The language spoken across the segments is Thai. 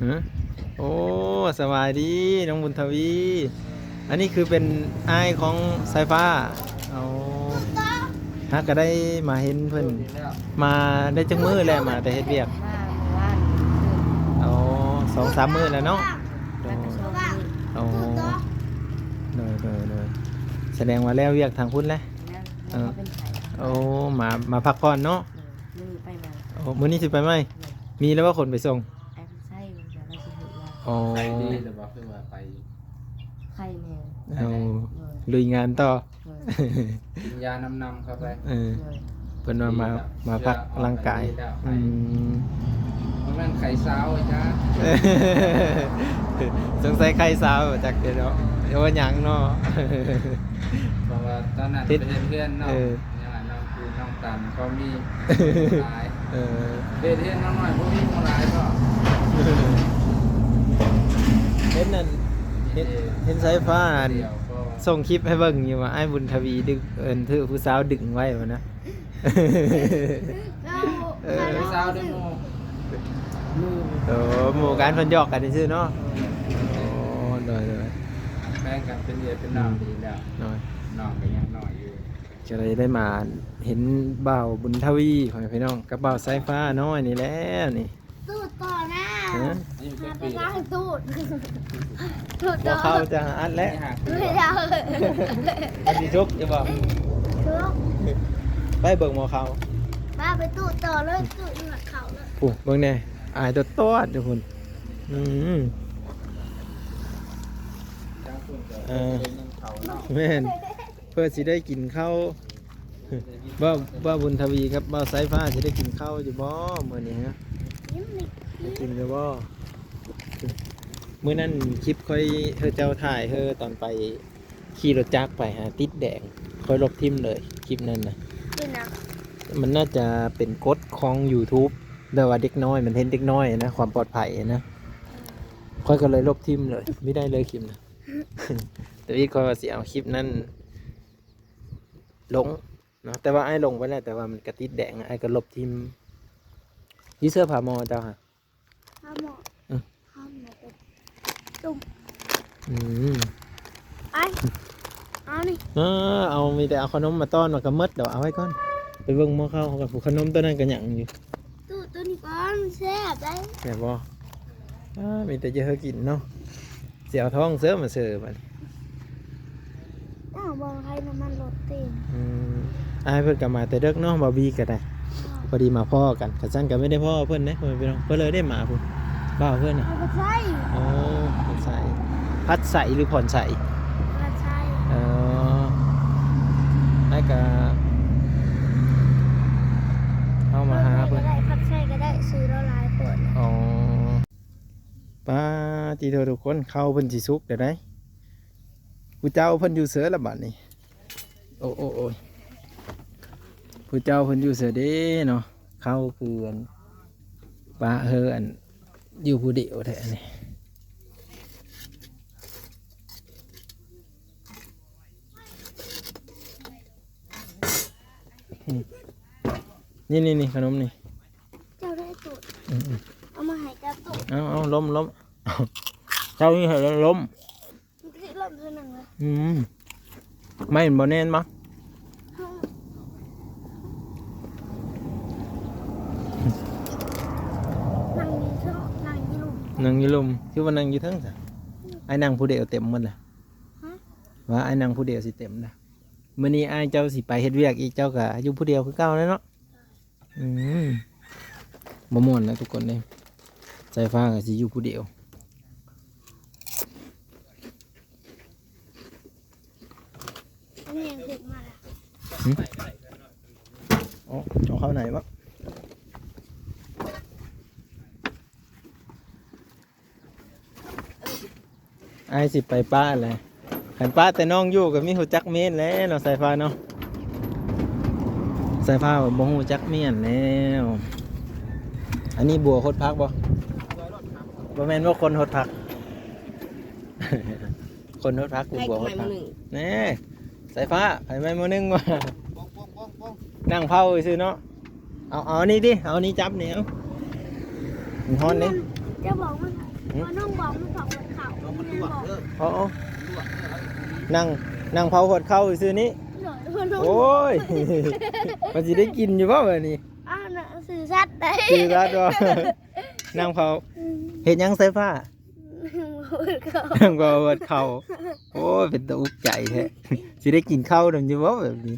ฮะโอ้สบายดีน้องบุญทวีอันนี้คือเป็นอ้ายของสายฟ้าเอาฮักก็ได้มาเห็นเพิ่นมาได้จังมือแล้วมาแต่เฮ็ดเวียกมาเมื่อวานเอา2-3 มื้อแล้วเนาะโด แล้ว ย ก็ชอบมือ เอาโดยแสดงว่าแล้วเวียกทางพุ่นแล้ว นะแล้วก็เป็นไข่ โอ้มาพักผ่อนเนาะ มือไปมา โอ้มื้อนี้สิไปไหมมีแล้วว่าคนไปส่ง ไอ้ไส้มันจะได้สิเหลือ อ๋อ ดีหรือว่าเพื่อว่าไป ไข่แมว เอาลุยงานต่อ กินยานำเข้าไป เออ เลย เพิ่นว่ามาพักร่างกายอืม เพราะมันไข่สาวจ้า สงสัยใครสาวจากเดี๋ยวเนาะเดี๋ยวว่าหยังเนาะ เพราะว่าตอนนั้น ติ ไป ด เห็นเพื่อนน้อง เออ อย่างน้องคือน้องตันก็มีหลาย เออ เพื่อนน้องหน่อยพวกนี้หลายก็ เห็นนั่นเห็นสายฟ้าอัน เดียวก็ ส่งคลิปให้เบิ่งอยู่ว่าไอ้บุญทวีดึงถือผู้สาวดึงไว้วะนะ ผู้สาวด้วยโมมือ โอ้หมู่การเพิ่นหยอกกันซื่อๆเนาะโอ้โดย แบ่งกันเป็นเดียเป็นน้องดีแล้ว น้อย น้องก็ยังน้อยอยู่ จะได้มาเห็นบ่าวบุญทวีพ่อแม่พี่น้องกับบ่าวสายฟ้าน้อยนี่แหล้วนี่ ตูดต่อหน้า ฮะ อายุ มา จะ ไป ปี ล้างตูดตูด บ่ ต่อ เข้าจะอัดแล้ว ไม่หัก ไม่ได้ อันนี้ทุกจะบอก ทุก ไปเบิ่งหมอเขา มาไปตูดต่อเลยตูดหนักเขาเลย โอ้เบิ่งแน่อายตัวตอดทุกคนอืม จ้างคนก็ เออ เป็นเขาเนาะ แม่นเพื่อสิได้กินข้าวบ่บุญทวีครับบ่าวสายฟ้าสิได้กินข้าวอยู่บ่มื้อนี้ฮะ ยิ้มหนิ ได้กินอยู่บ่มื้อนั้นคลิปค่อยเธอเจ้าถ่ายเธอตอนไปขี่รถจักรไปหาติดแดงค่อยลบทิ่มเลยคลิปนั้นน่ะ กินนะ มันน่าจะเป็นกฎของ YouTube แต่ว่าเด็กน้อยมันเห็นเด็กน้อยนะความปลอดภัยนะค่อยก็เลยลบทิ่มเลยไม่ได้เลยคลิปนะ แต่พี่ก็สิเอาคลิปนั้นลงเนาะแต่ว่าไอ้ลงไปแล้วแต่ว่ามันกระติดแดงไอ้ก็ลบทิ่มยูเซอร์พามอเจ้าค่ะ ข้าวหมอข้าวหมอเป็นตุ่ม อืม ไอ้เอานี่ เอามีแต่เอาขนมมาต้อนมากระมดเดี๋ยวเอาไว้ก่อนไปเบิ่งหม้อข้าวกับผูกขนมตัวนั้นก็หยังอยู่ ตูดตัวนี้ก่อนแซ่บได้ แต่บ่มีแต่เยอะกินเนาะเสียวท้องเสื้อมาเสิร์ฟมัน อ้าวบอกให้น้ำมันรถเต็ม ไอ้ายเพิ่นกลับมาแต่เด็กเนาะบาร์บี้ก็ได้พอดีมาพ่อกันกระชั้นก็ไม่ได้พ่อเพิ่นนะเพิ่นไปน้องเพิ่นเลยได้หมาพุ่นบ้าวเพิ่นน่ะ เอาไปใส่ โอ้พัดใส่พัดใส่หรือผ่อนใส่ มาใส่ เออไอ้ก็เข้ามาหา ก็ เพิ่น ได้พัดใส่ก็ได้ซื้อแล้วหลายขวดเลย อ๋อป้าตีโททุกคนเข้าเพิ่นสิสุกเดี๋ยวได้ผู้เจ้าเพิ่นอยู่เสือละบัดนี้โอ้ยผู้เจ้าเพิ่นอยู่เสือเด้เนาะเข้าคืออันป้าเฮออันอยู่ผู้เดียวแท้นี่นี่ขนมนี่ เจ้าได้ตูด อืม เอามาให้เจ้าตูด เอาล้มเจ้านี่เหรอล้ม มันก็เริ่มตัวหนึ่งเลย ไม่เห็นบ่แน่นมั้ง นั่งอยี่ช่อนั่งอยี่ลุม นั่งอยู่ลมคือว่านั่งอยู่เทั้งซะไอ้นั่งผู้เดียวเต็มหมดเลยว่าไอ้นั่งผู้เดียวสิเต็มนะมื้อนี้ไอ้เจ้าสิไปเฮ็ดเวียกอีกเจ้าก็อยู่ผู้เดียวคือเก่าเลยเนาะบ่ม่วนแล้วทุกคนเลยสายฟ้าก็สิอยู่ผู้เดียว อันนี้ยังเด็กมาละ อ๋อเอาเข้าไหนวะไอ้สิไปป้าอะไรขันป้าแต่น้องอยู่กับมีหูจักเมียนแล้วเนาะสายฟ้าเนาะสายฟ้าบ่หูจักเมียนแล้วอันนี้บัวหดพักบ่บ่แม่นว่าคนหดพัก คนหดพักคือบัวหดพักแน่สายฟ้าไปไหมมื้อนึงว่านั่งเผาซื่อเนาะเอานี่ดิเอานี่จับเนี่ยมันฮ้อนนี่ เจ้าบอกมัน มันน้องบอกมันบอกมันเขา เรามัน เรี ล ยน วก บอก เด้อ อ๋อ ลวกเด้อ นั่งเผาหดเข้าซื่อนี้ เดี๋ยวมันน้อง โอ้ย มันสิได้กินอยู่บ่แบบนี้ อ้าวน่ะสื่อสัตว์ได้ คือรัดว่า นั่งเผาเฮ็ดหยังใส่ฟ้า เขา นั่งเผาหดเข้าโอ้ยเป็นตาอุกใจแท้สิได้กินข้าวนำอยู่บ่แบบนี้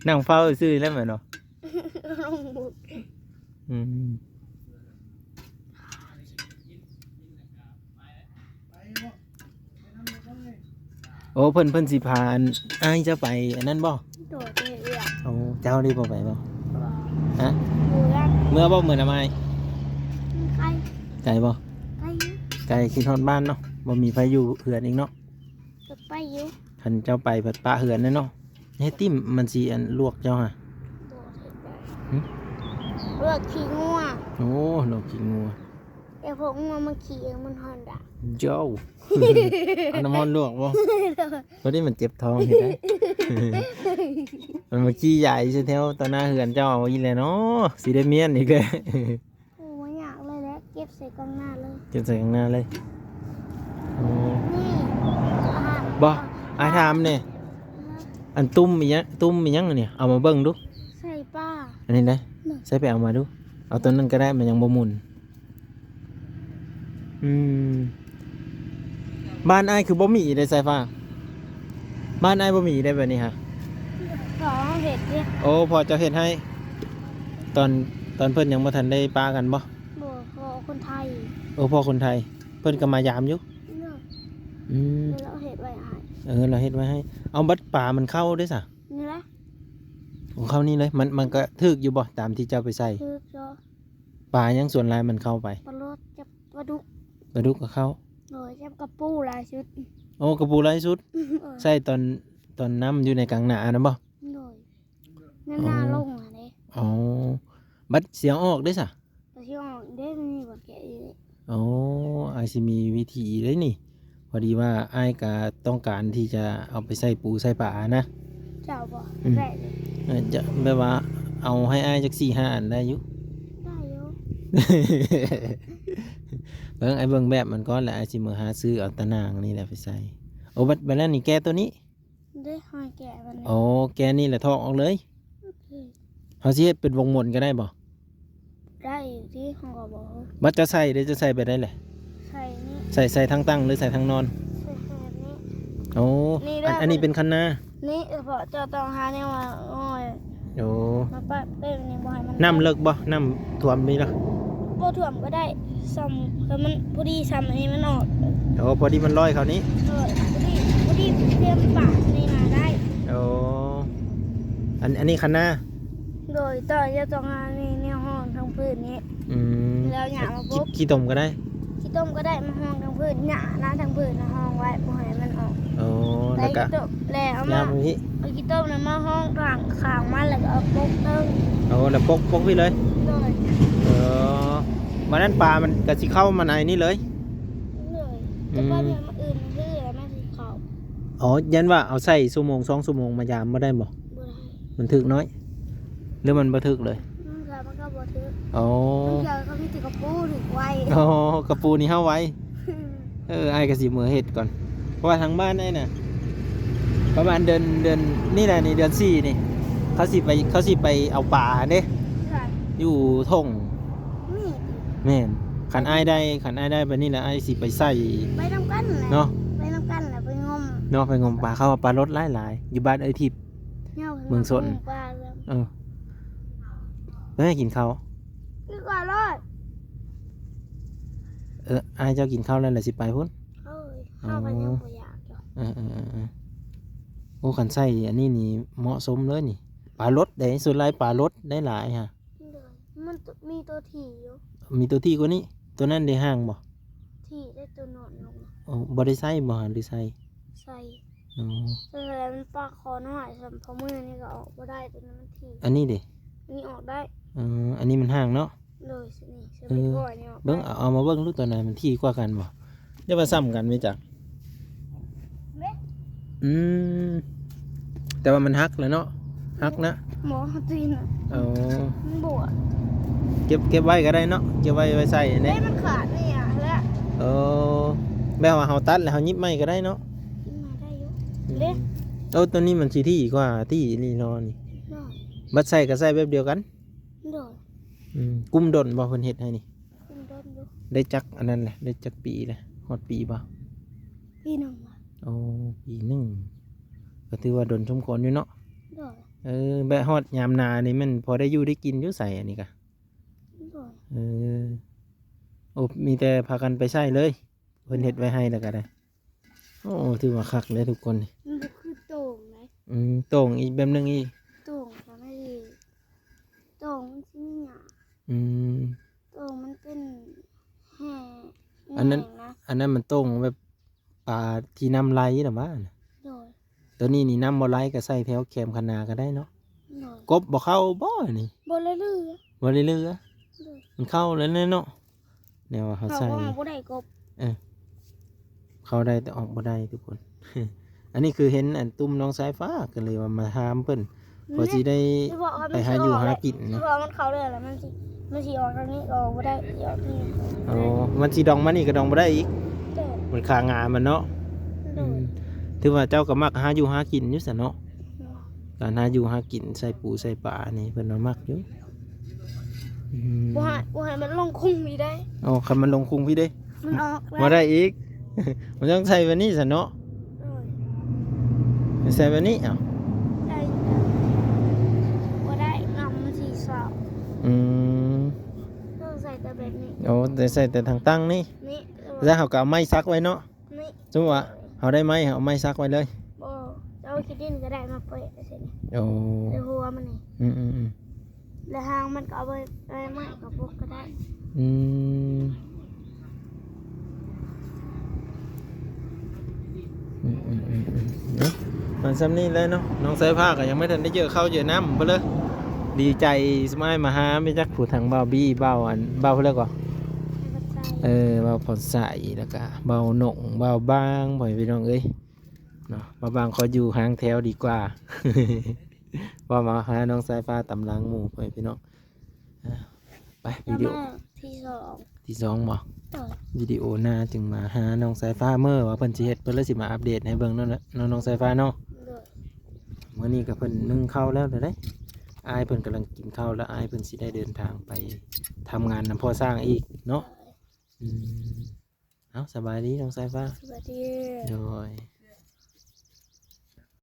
นั่งเฝ้าซื่อแล้วแม่นเนาะ น้องบุก อืมโอ้เพิ่นสิพาอ้ายจะไปอันนั้นบ่ โดดเรียก โอ้เจ้าได้บ่ไปบ่ฮะ เมือง เมื่อบ่เหมือนอะไม ใคร ไกลบ่ ไปอยู่ ไกลคิดฮอดบ้านเนาะบ่มีไฟอยู่เหือนอีกเนาะ จะไปอยู่ คันเจ้าไปเปิดปะเหือนแน่เนาะเฮ็ดติ้มมันสิอันลวกเจ้าฮะ โดดเห็นไป หึ เลือกขี่งัว โอ้ลวกขี้งัว เดี๋ยวผมงัวมาขี่เองมันฮอนด่า เจ้า เอาน้ำมันลวกบ่เพราะนี่มันเจ็บท้องเห็นไหม มันมาขี้ใหญ่ใช่แถวตอนหน้าเหือนเจ้าเอาอีเลยเนาะสีได้เมียนอีกเลย โอ้ยอยากเลยแหละเก็บใส่กองหน้าเลย เก็บใส่ข้างหน้าเลยโอ้ นี่อาหาร บ่อายถามเนี่ยอันตุ้มมีหยังเนี่ยเอามาเบิ่งดู ใส่ป้า อันนี้ได้ หนึ่ง ใส่ไปเอามาดูเอาตัวนั้นก็ได้มันยังบ่หมุนบ้านอ้ายคือบ่มีได้สายฟ้าบ้านอ้ายบ่มีได้แบบนี้ฮะ ขอเห็ดเนี่ย โอ้พอจะเฮ็ดให้ ตอนเพิ่นยังบ่ทันได้ปากันบ่ บัวขอคนไทย โอ้พ่อคนไทย เพิ่นก็มายามอยู่ เนาะ อืม เดี๋ยวเราเห็ดไว้ให้ เราเฮ็ดไว้ให้ เอาบัตรป่ามันเข้าด้วยซะ นี่แหละ ของเข้านี่เลย มันก็ถึกอยู่บ่ตามที่เจ้าไปใส่ คือจอ ป่ายังส่วนลายมันเข้าไป ปลาโลดจับปลาดุก กระดูกก็เข้า โดยจับกระปูลายชุด โอ้กระปูไรสุด เออ ใส่ตอนน้ำอยู่ในกลางหนานะบ่ โดยหน้าลงอ่ะเด้ อ๋อบัตรเสียงออกด้วยซะ แต่ที่ออกเด้มันมีบทแกะอยู่นี่ อ๋ออ้ายสิมีวิธีเลยนี่ พอดีว่าอ้ายก็ต้องการที่จะเอาไปใส่ปูใส่ป่านะ เจ้าบ่ อืม ได้เลย จะแบบว่าเอาให้อ้ายจัก4-5 อันได้อยู่ ได้อยู่ เบิ่งไอ้เบิ่งแบบมันก็แหละไอ้สิมือหาซื้อเอาตะนางนี่แหละไปใส่โอ้บัดนั้นนี่แกตัวนี้ ได้หอยแกะมันเลย โอ้แกนี่แหละทอกออกเลย โอเค เฮาสิเฮ็ดเป็นวงมนก็ได้บ่ ได้อยู่ที่ของกบ บัดจะใส่ได้จะใส่ไปได้แหละ ใส่นี่ ใส่ทั้งตั้งหรือใส่ทั้งนอน ใส่แบบนี้ โอ้ นี่ด้วย อันนี้เป็นคันนา นี่เพราะเจ้าต้องหาเนี่ยว่าโอ้ย โอ้ มาปะเป็นนี่บ่ให้มัน น้ำเลิกบ่น้ำท่วมมีเนาะ บ่ถ่วมก็ได้ซ้ำคือมันพอดีซ้ำอันนี้มันออก โอ้พอดีมันลอยเขานี้ เออพอดีเตรียมปากนี่มาได้ โอ้อันนี้คันนา โดยต่อจะต้องหานี่เนี่ยห้องทั้งพื้นนี้ อืม แล้วหยามาปุ๊บ ขี้ตมก็ได้ ขี้ต้มก็ได้มาห้องทั้งพื้นหยานะทั้งพื้นนะห้องไว้บ่ให้มันออก โอ้ แล้ แล้ว วก็ ขี้ต้มแล้วเอา ยาม มา ตรงนี้ เอาขี้ต้มนะมาห้องข้างข้างมันแล้วก็เอาปุ๊บเติ้ง โอ้แล้วปกพี่เลย โดย วันนั้นปลามันก็สิเข้ามาในนี่เลย เลยจะไปเรียนมาอื่นมันคือแล้วมันสิเข้า อ๋อ ยันว่าเอาใส่ชั่วโมง2 ชั่วโมงมายามมาได้บ่ บ่ได้ มันถึกน้อย หรือมันบ่ถึกเลย มันก็บ่ถือ อ๋อ มันเจอเขามีติดกระปูถึงไว อ๋อกระปูนี่เฮาไว้ ไอ้ายก็สิมือเฮ็ดก่อน เพราะว่าทางบ้านไอ้น่ะ ประมาณเดือนนี่แหละนี่เดือน4นี่ เขาสิไปเอาปลาเด้อยู่ทง นี่ แม่นขันอ้ายได้แบบนี้แหละอ้ายสิไปใส่ ไปน้ำกันแหละ เนาะ ไปน้ำกันแหละไปงม เนาะไปงมปลาเข้ามาปลารสหลายๆอยู่บ้านเอ้ยทิพย์ เงา เมืองสน ปลาแล้ว ไปให้กินข้าว คือก่อนรอด อ้ายเจ้ากินข้าวแล้วแหละสิไปพุ่น เอ้ยเข้าไปยังบ่อยากจ้ะ โอ้ขันใส่อันนี้นี่เหมาะสมเลยนี่ปลารสได้ส่วนหลายปลารสได้หลายฮะ เลยมันมีตัวถี่อยู่ มีตัวที่กว่านี้ตัวนั้นได้ห้างบ่ ถี่ได้ตัวนอนลง อ๋อบ่ได้ใส่บ่หรือใส่ ใส่ อ๋อ แต่แล้วมันปลาคอน้อยสำพอมือนี่ก็ออกบ่ได้ตัวนั้นมันถี่ อันนี้เด้ นี่ออกได้ อันนี้มันห้างเนาะ เลยสินี่สมัยก่อนนี่ออก เบิ่งเอามาเบิ่งลูกตัวไหนมันที่กว่ากันบ่จะมาซ้ำกันไหมจ๊ะ เด้ อืมแต่ว่ามันฮักแล้วเนาะฮักนะ หมอตีนอ่ะ อ๋อ มันบวช เก็บไว้ก็ได้เนาะเก็บไว้ใส่ เด้ เนี่ย มันขาดนี่อ่ะ เออแบบว่าเฮาตัดแล้วเฮายิบไม้ก็ได้เนาะ มาได้อยู่ อืม เล็ก ตัวนี้มันสิที่กว่าที่นี่เนาะนี่ โดย บัดใส่ก็ใส่แบบเดียวกัน โดย กุ้มดนบ่เพิ่นเฮ็ดให้นี่ ขึ้นต้นดู ได้จักอันนั้นแหละได้จักปีแหละฮอดปีบ่ พี่น้องมา โอ้ปีหนึงก็ถือว่าดนสมควรอยู่เนาะ โดย แบบฮอดยามนานี่มันพอได้อยู่ได้กินอยู่ใส่อันนี้กะ โดย โอ้มีแต่พากันไปใส่เลยเพิ่นเฮ็ดไว้ให้แล้วก็ได้โอ้ถือว่าคักเลยทุกคนนี่ มันบ่คือโต่งไหม โต่งอีกแบบหนึงอีก โต่งก็ไม่ดีโต่งมันสิมีหยา อืม โต่งมันเป็นแห่ อันนั้น แหงนะ อันนั้นมันโต่งแบบปลาที่น้ำไหลหรือว่า โดย ตัวนี้นี่น้ำบ่ไหลก็ใส่แถวแคมคนาก็ได้เนาะ โดย กบบ่เข้าบ่นี่ บ่เลยเรือ บ่ได้เรือ โดย มันเข้าแล้วเนาะแนวว่าเขา เขา ใส่ ก็บ่ได้กบ เข้าได้แต่ออกบ่ได้ทุกคน อันนี้คือเห็นอันตุ้มน้องสายฟ้าก็เลยว่ามาถามเพิ่นพอสิได้ ที่บอกว่า ไปหาอยู่หากิน ที่ เนาะ บอกมันเข้าเลยแล้วมันสิออกทางนี้ออกบ่ได้ออกนี่ อ๋อมันสิดองมานี่ก็ดองบ่ได้อีก โดย มันคางามันเนาะ โดย ถือว่าเจ้าก็มักหาอยู่หากินอยู่ซะเนาะการหาอยู่หากินใส่ปูใส่ปลานี่เพิ่นว่ามักอยู่อืม บ่ให้มันลงคุ้งนี่ได้ อ๋อคันมันลงคุงพี่เด้ มันออก บ่ได้อีก มันต้องใส่แบบนี้ซะเนาะ โดย ใส่แบบนี้อ้าว ได้บ่ได้น้ำมันสิสอบ อืม ต้องใส่แต่แบบนี้ โอ้แต่ใส่แต่ทางตั้งนี่ นี่ แล้วเขาก็เอาไม้ซักไว้เนาะ นี่ สมมติว่าเขาได้ไม้เขาเอาไม้ซักไว้เลย บ่เอาขี้ดินก็ได้มาเปะเสร็จ โอ้ ในหัวมันนี่ อืม แล้วหางมันก็เอาไปไม้กับพวกก็ได้ อืมเนาะมันซ้ำนี่เลยเนาะน้องสายผ้าก็ยังไม่ทันได้เจอข้าวเจอน้ำไปเลยดีใจสมัยมาหาไม่จักผู้ทางเบาบี้เบาอันเบาเพื่อก่อน ให้กระจาย เบาผ่อนใสแล้วก็เบาหนงเบาบางบ่อยพี่น้องเอ้ยเนาะเบาบางขออยู่ห่างแถวดีกว่า ว่ามาหาน้องสายฟ้าตำหลังหมู่ไปพี่น้องไป แล้ว วิดีโอ มาที่สอง ที่สองบ่ ต่อ วิดีโอหน้าจึงมาหาน้องสายฟ้าเมื่อว่าเพิ่นสิเฮ็ดเพิ่นเลยสิมาอัปเดตให้เบิ่งนั่นแหละน้องสายฟ้าเนาะ โดย มื้อนี้ก็เพิ่นนึ่งข้าวแล้วเด้อเด้อายเพิ่นกำลังกินข้าวแล้วอายเพิ่นสิได้เดินทางไปทำงานนำพ่อสร้างอีกเนาะอืมเอาสบายดีน้องสายฟ้า สวัสดี โดย